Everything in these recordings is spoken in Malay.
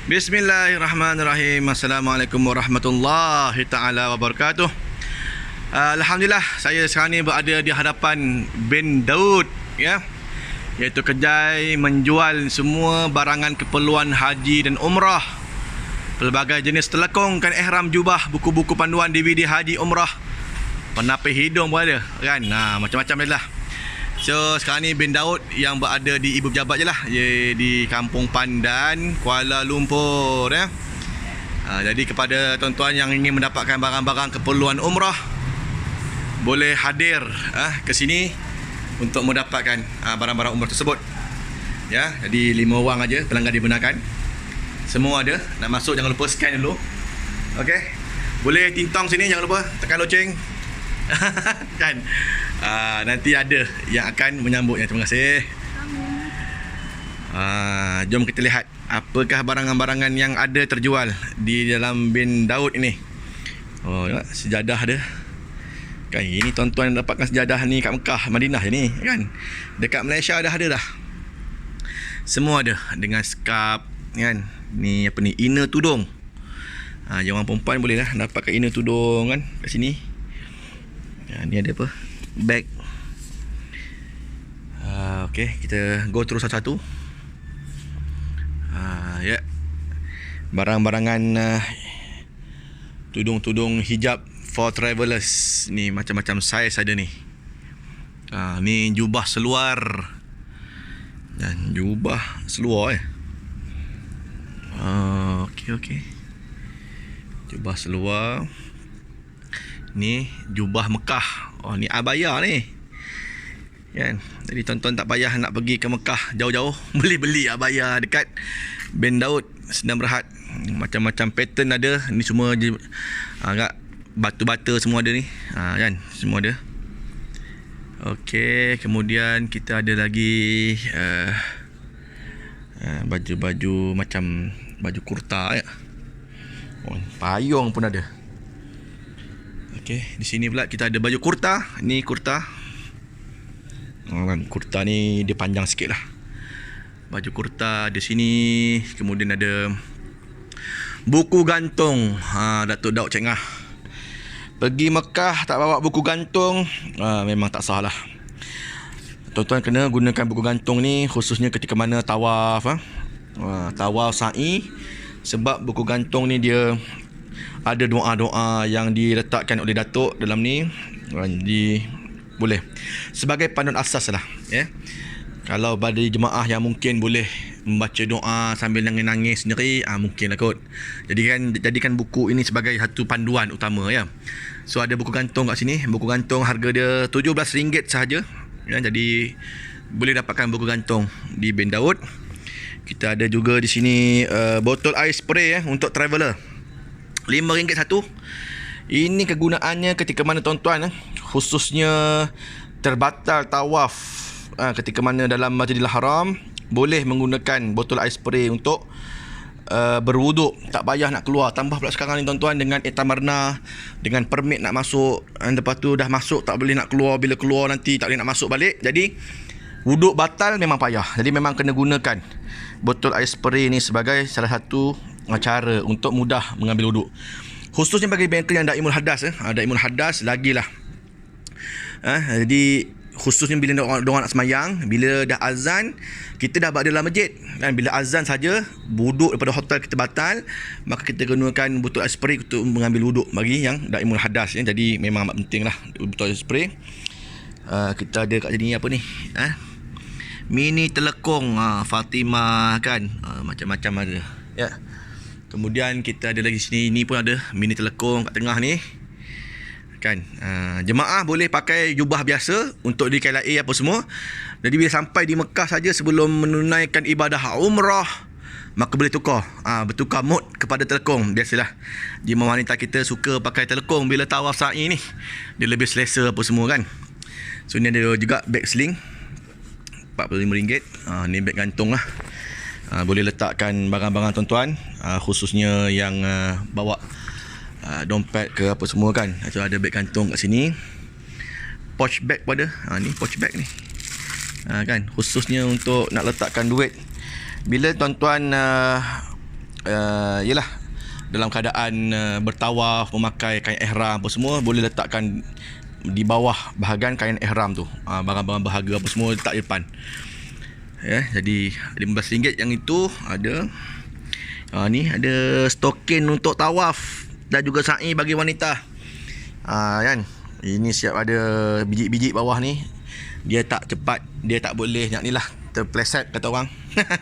Bismillahirrahmanirrahim. Assalamualaikum warahmatullahi taala wabarakatuh. Alhamdulillah, saya sekarang ni berada di hadapan bin Daud, ya, iaitu kedai menjual semua barangan keperluan haji dan umrah, pelbagai jenis telekong, kain ihram, jubah, buku-buku panduan, DVD haji umrah, penapis hidung pun ada kan. Macam-macam dia lah. So sekarang ni bin Daud yang berada di ibu pejabat je lah, di Kampung Pandan, Kuala Lumpur, ya. Jadi kepada tuan-tuan yang ingin mendapatkan barang-barang keperluan umrah, boleh hadir ke sini untuk mendapatkan barang-barang umrah tersebut. Ya, jadi 5 orang aja pelanggan dibenarkan. Semua ada. Nak masuk jangan lupa scan dulu. Okey. Boleh tintong sini, jangan lupa tekan loceng. Kan. Nanti ada yang akan menyambutnya. Terima kasih. Jom kita lihat apakah barangan-barangan yang ada terjual di dalam bin Daud ini. Sejadah ada. Kan ini tuan-tuan dapatkan sejadah ni kat Mekah, Madinah je ni kan. Dekat Malaysia dah ada dah. Semua ada dengan skap kan. Ni apa ni, inner tudung. Yang orang perempuan boleh lah dapatkan inner tudung kan kat sini. Ni ada apa? Bag. Okey, kita go terus satu-satu. Ya. Barang-barangan tudung-tudung hijab for travelers. Ni macam-macam saiz ada ni. Ni jubah seluar. Dan jubah seluar okey. Jubah seluar. Ni jubah Mekah. Ni abaya ni. Kan? Jadi tuan-tuan tak payah nak pergi ke Mekah jauh-jauh, boleh beli abaya dekat bin Daud Sdn Bhd. Macam-macam pattern ada. Ni semua agak batu-bata semua ada ni. Kan? Semua ada. Okey, kemudian kita ada lagi baju-baju macam baju kurta ya. Payung pun ada. Okey, di sini pula kita ada baju kurta. Ni kurta. Kurta ni dia panjang sikit lah. Baju kurta di sini. Kemudian ada buku gantung. Datuk Daud Cengah. Pergi Mekah tak bawa buku gantung, memang tak sah lah. Tuan-tuan kena gunakan buku gantung ni khususnya ketika mana tawaf. Tawaf sa'i. Sebab buku gantung ni dia ada doa-doa yang diletakkan oleh Datuk dalam ni. Boleh sebagai panduan asas lah, ya. Kalau pada jemaah yang mungkin boleh membaca doa sambil nangis-nangis sendiri, mungkin lah kot. Jadikan buku ini sebagai satu panduan utama, ya. So ada buku gantung kat sini. Buku gantung harga dia RM17 sahaja, ya. Jadi boleh dapatkan buku gantung di bin Daud. Kita ada juga di sini botol air spray untuk traveller. RM5 satu. Ini kegunaannya ketika mana tuan-tuan khususnya terbatal tawaf, ketika mana dalam Masjidil Haram, boleh menggunakan botol air spray untuk berwuduk. Tak payah nak keluar. Tambah pula sekarang ni tuan-tuan dengan etamarna, dengan permit nak masuk, lepas tu dah masuk tak boleh nak keluar. Bila keluar nanti tak boleh nak masuk balik. Jadi wuduk batal memang payah. Jadi memang kena gunakan botol air spray ni sebagai salah satu cara untuk mudah mengambil wuduk. Khususnya bagi bengkel yang daimul hadas, daimul hadas lagilah. Jadi khususnya bila diorang nak semayang, bila dah azan, kita dah berada dalam masjid kan. Bila azan saja, wuduk daripada hotel kita batal, maka kita gunakan botol air spray untuk mengambil wuduk bagi yang daimul hadas, ya. Jadi memang amat penting lah botol air spray. Kita ada kat sini apa ni, mini telekong Fatimah kan, macam-macam ada, ya. Kemudian kita ada lagi sini, ni pun ada mini telekong kat tengah ni kan. Jemaah boleh pakai jubah biasa untuk di KLIA apa semua. Jadi bila sampai di Mekah saja sebelum menunaikan ibadah umrah, maka boleh tukar, bertukar mod kepada telekong. Biasalah jemaah wanita kita suka pakai telekong bila tawaf sa'i ni, dia lebih selesa apa semua kan. So ni ada juga beg sling RM45. Ni beg gantung lah. Boleh letakkan barang-barang tuan-tuan, khususnya yang bawa dompet ke apa semua kan. So ada beg gantung kat sini. Pouch bag pun ada. Ni pouch bag ni. Kan, khususnya untuk nak letakkan duit. Bila tuan-tuan Yalah, dalam keadaan bertawaf, memakai kain ihram apa semua, boleh letakkan di bawah bahagian kain ihram tu. Barang-barang berharga apa semua letak di depan. Ya, jadi RM15 yang itu ada. Ni ada stokin untuk tawaf dan juga sa'i bagi wanita. Kan. Ini siap ada biji-biji bawah ni. Dia tak cepat, dia tak boleh nak ni lah, terpleset kata orang.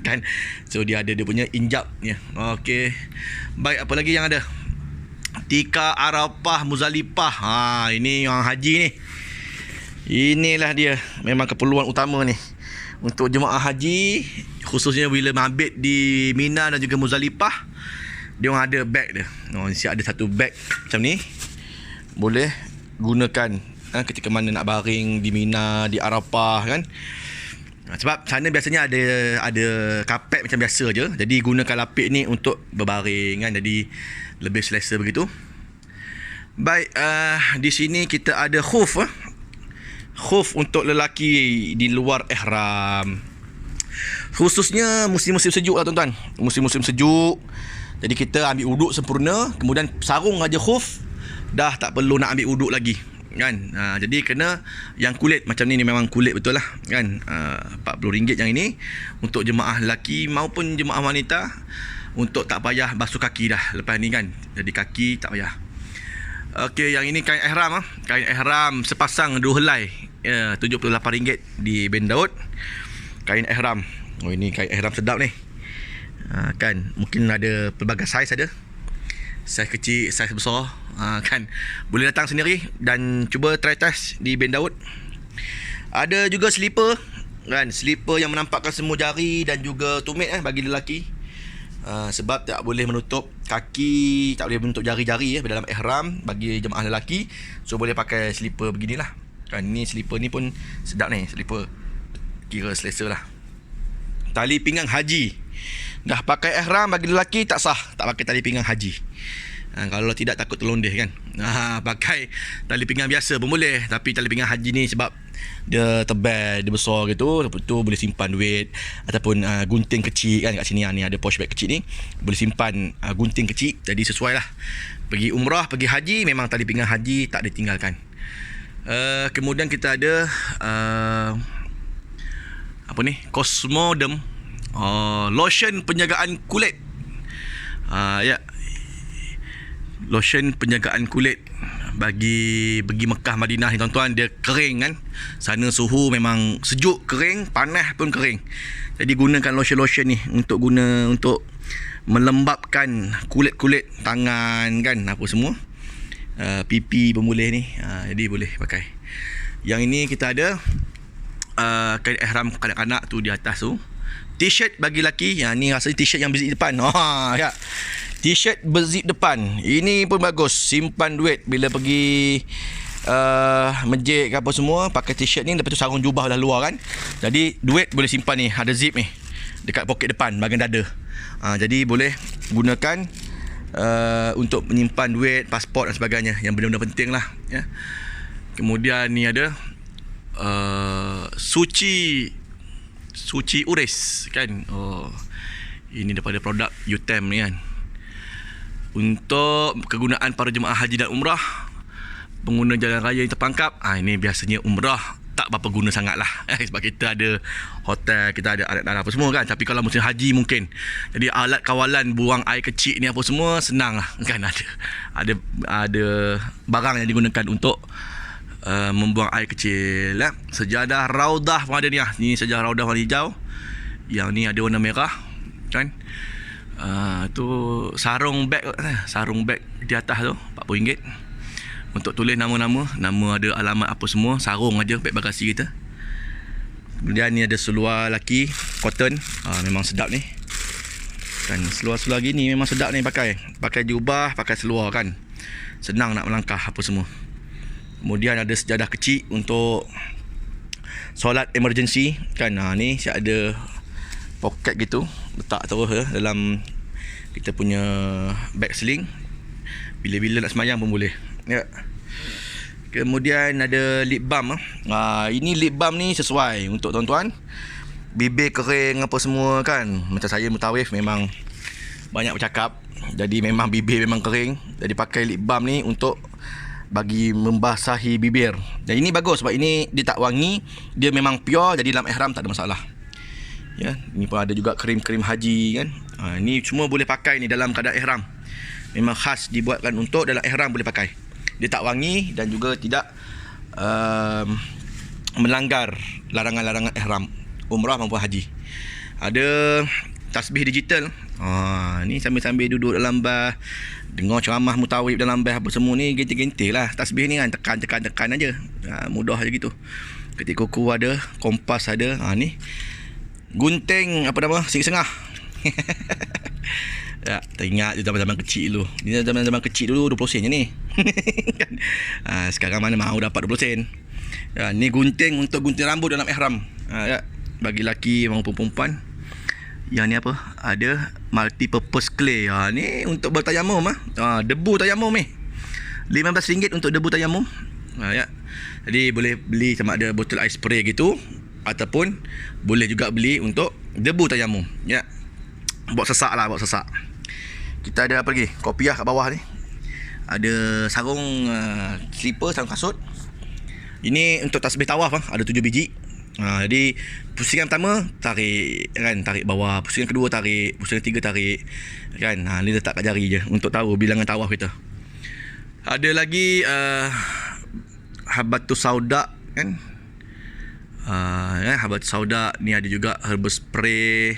Kan. So dia ada dia punya injap ni. Okey. Baik, apa lagi yang ada? Tikar Arafah Muzdalifah. Ini yang haji ni. Inilah dia, memang keperluan utama ni untuk jemaah haji, khususnya bila mabit di Mina dan juga Muzdalifah. Dia orang ada beg dia. Siap ada satu beg macam ni. Boleh gunakan ketika mana nak baring di Mina, di Arafah kan. Sebab sana biasanya ada kapet macam biasa je. Jadi gunakan lapik ni untuk berbaring kan. Jadi lebih selesa begitu. Baik, di sini kita ada khuf. Khuf untuk lelaki di luar ihram. Khususnya musim-musim sejuk lah tuan-tuan. Musim-musim sejuk. Jadi kita ambil uduk sempurna, kemudian sarung aja khuf, dah tak perlu nak ambil uduk lagi kan. Jadi kena yang kulit macam ni memang kulit betul lah kan. RM40 yang ini untuk jemaah lelaki maupun jemaah wanita, untuk tak payah basuh kaki dah lepas ni kan. Jadi kaki tak payah. Okey, yang ini kain ihram. Kain ihram sepasang 2 helai. RM78 di Ben Daud. Kain ihram. Ini kain ihram sedap ni. Kan, mungkin ada pelbagai saiz ada. Saiz kecil, saiz besar. Kan, boleh datang sendiri dan cuba try test di Ben Daud. Ada juga slipper. Kan, slipper yang menampakkan semua jari dan juga tumit bagi lelaki. Sebab tak boleh menutup kaki, tak boleh menutup jari-jari dalam ihram bagi jemaah lelaki. So boleh pakai slipper beginilah. Kan, ni slipper ni pun sedap ni, slipper. Kira selesa lah. Tali pinggang haji. Dah pakai ihram bagi lelaki tak sah tak pakai tali pinggang haji. Kalau tidak takut terlondeh kan. Pakai tali pinggang biasa pun boleh, tapi tali pinggang haji ni sebab dia tebal, dia besar gitu, lepas tu boleh simpan duit ataupun gunting kecil kan. Kat sini ni ada posh bag kecil ni, boleh simpan gunting kecil. Jadi sesuai lah. Pergi umrah, pergi haji, memang tali pinggang haji tak ditinggalkan. Kemudian kita ada apa ni, Cosmodem, lotion penjagaan kulit. Ya, lotion penjagaan kulit bagi pergi Mekah Madinah ni tuan-tuan. Dia kering kan, sana suhu memang sejuk, kering, panas pun kering. Jadi gunakan lotion-lotion ni untuk melembapkan kulit-kulit tangan kan, apa semua. Pipi pun boleh ni. Jadi boleh pakai. Yang ini kita ada kain ihram kanak-kanak tu di atas tu. T-shirt bagi lelaki. Yang ni rasanya t-shirt yang berzip depan. Ya. T-shirt berzip depan. Ini pun bagus. Simpan duit bila pergi masjid ke apa semua, pakai t-shirt ni, lepas tu sarung jubah dah luar kan. Jadi duit boleh simpan ni, ada zip ni dekat poket depan bahagian dada. Jadi boleh gunakan untuk menyimpan duit, pasport dan sebagainya, yang benda-benda penting lah ya. Kemudian ni ada suci uris kan. Ini daripada produk UTM ni kan, untuk kegunaan para jemaah haji dan umrah, pengguna jalan raya yang terpangkap. Ini biasanya umrah tak berapa guna sangat lah sebab kita ada hotel, kita ada alat apa semua kan. Tapi kalau musim haji mungkin, jadi alat kawalan buang air kecil ni apa semua senang lah kan. Ada barang yang digunakan untuk membuang air kecil lah. Sejadah Raudah pun ada ni lah. Ni sejadah Raudah warna hijau, yang ni ada warna merah kan. Tu sarung beg di atas tu RM40 untuk tulis nama-nama, nama ada alamat apa semua, sarung aja beg bagasi kita. Kemudian ni ada seluar laki cotton. Memang sedap ni kan, seluar-seluar gini memang sedap ni pakai jubah, pakai seluar kan, senang nak melangkah apa semua. Kemudian ada sejadah kecil untuk solat emergency kan. Ni siap ada poket gitu, letak terus dalam kita punya bag sling, bila-bila nak semayang pun boleh ya. Kemudian ada lip balm. Ini lip balm ni sesuai untuk tuan-tuan, bibir kering apa semua kan. Macam saya mutawif memang banyak bercakap. Jadi memang bibir memang kering. Jadi pakai lip balm ni untuk bagi membasahi bibir. Dan ini bagus sebab ini dia tak wangi, dia memang pure, jadi dalam ihram tak ada masalah. Ya, ini pun ada juga krim-krim haji kan. Ni semua boleh pakai ni dalam keadaan ihram. Memang khas dibuatkan untuk dalam ihram boleh pakai. Dia tak wangi dan juga tidak melanggar larangan-larangan ihram umrah maupun haji. Ada tasbih digital. Ni sambil-sambil duduk dalam bas, dengar ceramah mutawib dalam bas apa semua ni, gentil-gentil lah. Tasbih ni kan tekan aja. Mudah aja gitu. Ketik kuku ada, kompas ada. Ni gunting apa nama? Sengah. Ya, teringat zaman-zaman kecil dulu. Ni zaman-zaman kecil dulu 20 sen je ni. Kan? Sekarang mana mahu dapat 20 sen. Ya, ni gunting untuk gunting rambut dalam ihram. Ya, bagi lelaki maupun perempuan. Yang ni apa? Ada multi purpose clay. Ni untuk bertayamum debu tayamum ni. RM15 untuk debu tayamum. Ya. Jadi boleh beli sama ada botol ais spray gitu ataupun boleh juga beli untuk debu tayamum. Ya. Buat sesak. Kita ada apa lagi? Kopiah kat bawah ni. Ada sarung slipper, sarung kasut. Ini untuk tasbih tawaf ada 7 biji. Jadi pusingan pertama tarik bawah, pusingan kedua tarik, pusingan ketiga tarik kan. Ni letak kat jari je untuk tahu bilangan tawaf kita. Ada lagi habatus sauda kan. Habatus sauda ni ada juga herbal spray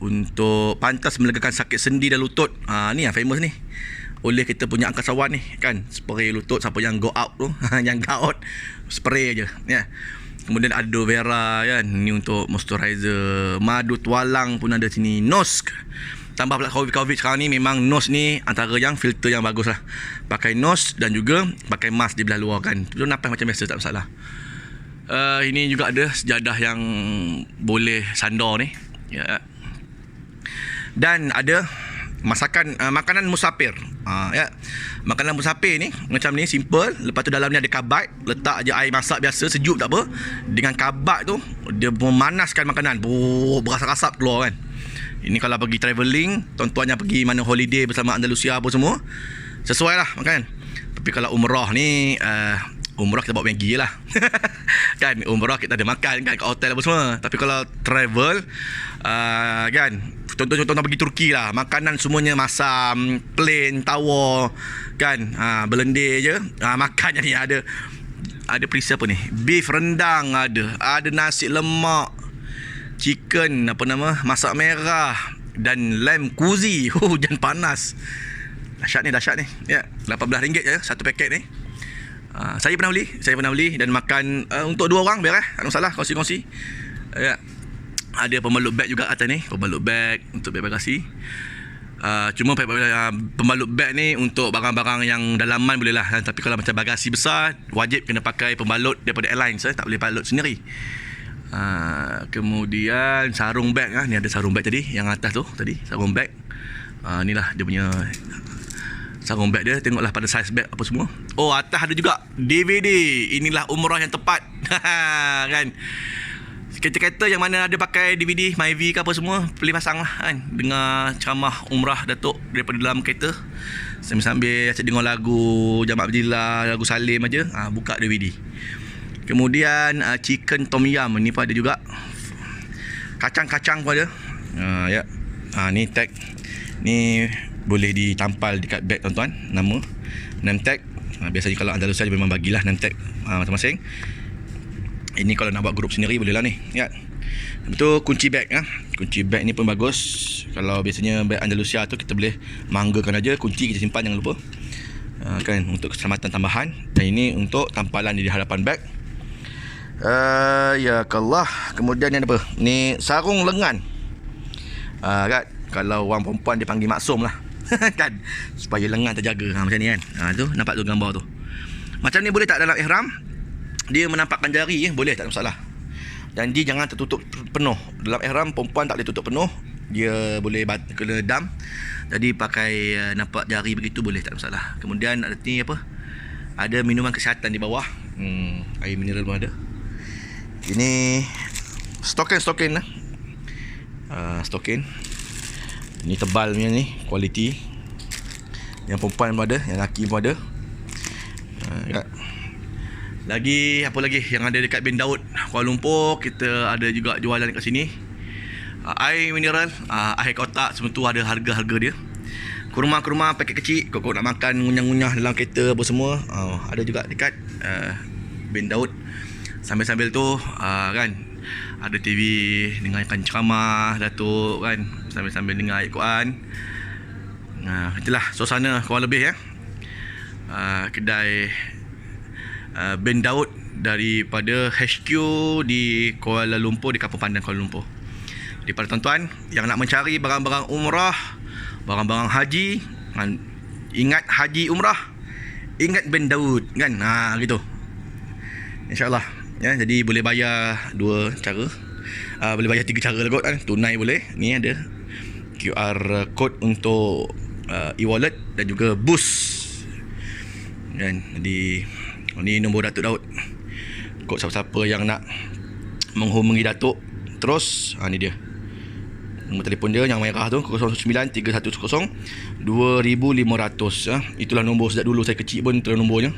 untuk pantas melegakan sakit sendi dan lutut. Ni yang famous ni oleh kita punya angkasawan ni kan, spray lutut. Siapa yang go out tu yang go out spray aja ya. Kemudian aloe vera kan, ni untuk moisturizer. Madu tualang pun ada sini. Nos tambah pula COVID sekarang ni, memang nos ni antara yang filter yang bagus lah. Pakai nos dan juga pakai mask di belah luar kan. Tu napas macam biasa, tak masalah. Ini juga ada sejadah yang boleh sandar ni ya. Dan ada makanan musafir. Ya. Makanan musafir ni macam ni, simple. Lepas tu dalam ni ada kabat, letak je air masak biasa, sejuk tak apa. Dengan kabat tu dia memanaskan makanan, berasap-asap keluar kan. Ini kalau pergi travelling, tuan-tuan yang pergi mana holiday bersama Andalusia apa semua, sesuai lah makanan. Tapi kalau umrah ni umrah kita bawa Maggi je lah. Kan umrah kita ada makan kan kat hotel apa semua. Tapi kalau travel kan, contoh-contoh pergi Turki lah, makanan semuanya masam, plain, tawar kan, belendir je. Makan je ni ada perisa apa ni, beef rendang ada nasi lemak, chicken apa nama, masak merah dan lamb kuzi. Hujan panas. Dahsyat ni ya. RM18 je satu paket ni. Saya pernah beli dan makan untuk 2 orang biar tak masalah, kongsi-kongsi ya. Ada pembalut beg juga atas ni, pembalut beg untuk beg bagasi. Cuma pembalut beg ni untuk barang-barang yang dalaman boleh lah, tapi kalau macam bagasi besar wajib kena pakai pembalut daripada airlines, tak boleh balut sendiri. Kemudian sarung beg ni ada sarung beg tadi yang atas tu tadi, sarung beg. Inilah dia punya sarung beg dia, tengoklah pada size beg apa semua. Atas ada juga DVD. Inilah umrah yang tepat. Kan. Kereta-kereta yang mana ada pakai DVD MyV ke apa semua, boleh pasang lah kan, dengar ceramah umrah Datuk daripada dalam kereta sambil-sambil dengar lagu Jamak Berjila, lagu Salim aja, buka DVD. Kemudian chicken tom yum ni pun ada juga. Kacang-kacang pun ada. Ya. Ni tag. Ni boleh ditampal dekat beg tuan-tuan, nama name tag. Biasanya kalau Andalusia dia memang bagilah name tag masing-masing. Ini kalau nak buat grup sendiri boleh lah ni ya. Betul, kunci beg kunci beg ni pun bagus. Kalau biasanya beg Andalusia tu kita boleh manggakan aja, kunci kita simpan jangan lupa kan, untuk keselamatan tambahan. Dan ini untuk tampalan di hadapan beg. Ya Allah. Kemudian ni apa? Ni sarung lengan. Kan kalau orang perempuan dia panggil maksum lah. Kan, supaya lengan terjaga macam ni kan. Tu nampak tu gambar tu. Macam ni boleh tak dalam ihram? Dia menampakkan jari boleh, tak ada masalah. Dan dia jangan tertutup penuh. Dalam ihram perempuan tak boleh tutup penuh. Dia boleh kena dam. Jadi pakai nampak jari begitu boleh, tak ada masalah. Kemudian ada ni apa? Ada minuman kesihatan di bawah. Air mineral pun ada. Ini stokin lah. Stokin. Ni tebal punya ni, kualiti. Yang perempuan pun ada, yang lelaki pun ada. Lagi apa lagi yang ada dekat Bin Daud Kuala Lumpur, kita ada juga jualan dekat sini. Air mineral, air kotak, semua tu ada harga-harga dia. Kurma-kurma paket kecil, kau nak makan ngunyah-ngunyah dalam kereta apa semua, ada juga dekat Bin Daud. Sambil-sambil tu kan ada TV, dengarkan ceramah Datuk kan, sambil-sambil dengar ayat Quran. Itulah suasana kurang lebih ya. Kedai Bin Daud daripada HQ di Kuala Lumpur, di Kampung Pandan Kuala Lumpur. Jadi para tuan-tuan yang nak mencari barang-barang umrah, barang-barang haji, ingat haji umrah, ingat Bin Daud kan, gitu. InsyaAllah ya. Jadi boleh bayar dua cara, boleh bayar tiga cara lah kot kan. Tunai boleh, ni ada QR code untuk e-wallet dan juga boost kan. Jadi ni nombor Datuk Daud. Kod siapa-siapa yang nak menghubungi Datuk terus, ni dia nombor telefon dia yang merah tu, 093110 2500. Itulah nombor sejak dulu saya kecil pun, itulah nombornya.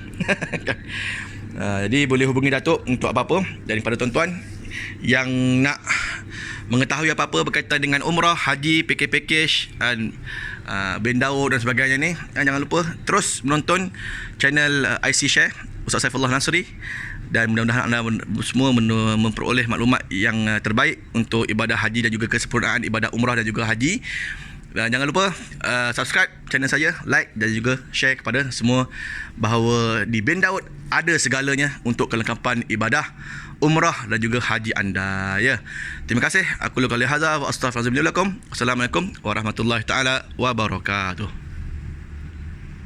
Jadi boleh hubungi Datuk untuk apa-apa. Daripada tuan-tuan yang nak mengetahui apa-apa berkaitan dengan umrah, haji, package dan Bin Daud dan sebagainya ni, jangan lupa terus menonton channel IC Share Ustaz Saifullah Nasri. Dan mudah-mudahan anda semua memperoleh maklumat yang terbaik untuk ibadah haji dan juga kesempurnaan ibadah umrah dan juga haji. Dan jangan lupa subscribe channel saya, like dan juga share kepada semua bahawa di Bin Daud ada segalanya untuk kelengkapan ibadah umrah dan juga haji anda ya. Terima kasih. Aku lu kali hadza wa astaghfirullahalazim. Assalamualaikum warahmatullahi taala wabarakatuh.